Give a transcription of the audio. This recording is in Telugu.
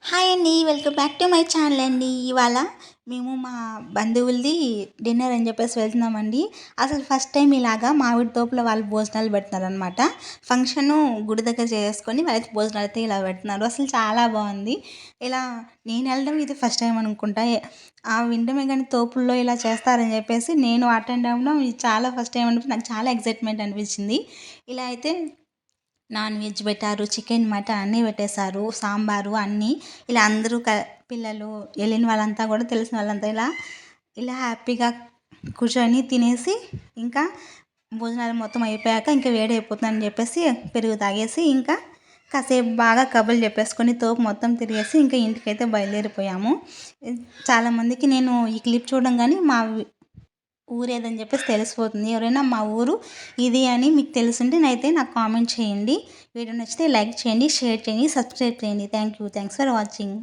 హాయ్ అండి. Welcome back to my channel అండి. ఇవాళ మేము మా బంధువులది డిన్నర్ అని చెప్పేసి వెళ్తున్నామండి. అసలు ఫస్ట్ టైం ఇలాగా మామిడి తోపులో వాళ్ళు భోజనాలు పెడుతున్నారనమాట. ఫంక్షను గుడి దగ్గర చేసుకొని వాళ్ళైతే భోజనాలు అయితే ఇలా పెడుతున్నారు. అసలు చాలా బాగుంది. ఇలా నేను వెళ్ళడం ఇది ఫస్ట్ టైం అనుకుంటా. వినడమే కానీ తోపుల్లో ఇలా చేస్తారని చెప్పేసి నేను అటెండ్ అవ్వడం ఇది చాలా ఫస్ట్ టైం అనిపి నాకు చాలా ఎక్సైట్మెంట్ అనిపించింది. ఇలా అయితే నాన్ వెజ్ పెట్టారు, చికెన్ మటన్ అన్నీ పెట్టేశారు, సాంబారు అన్నీ. ఇలా అందరూ పిల్లలు వెళ్ళిన వాళ్ళంతా కూడా తెలిసిన వాళ్ళంతా ఇలా ఇలా హ్యాపీగా కూర్చొని తినేసి ఇంకా భోజనాలు మొత్తం అయిపోయాక ఇంకా వేడి అయిపోతుందని చెప్పేసి పెరుగు తాగేసి ఇంకా కాసేపు బాగా కబుర్లు చెప్పేసుకొని తోపు మొత్తం తిరిగేసి ఇంకా ఇంటికైతే బయలుదేరిపోయాము. చాలామందికి నేను ఈ క్లిప్ చూడడం కానీ మా ఊరేదని చెప్పేసి తెలిసిపోతుంది. ఎవరైనా మా ఊరు ఇది అని మీకు తెలుసుంటే అయితే నాకు కామెంట్ చేయండి. వీడియో నచ్చితే లైక్ చేయండి, షేర్ చేయండి, సబ్స్క్రైబ్ చేయండి. Thanks for watching.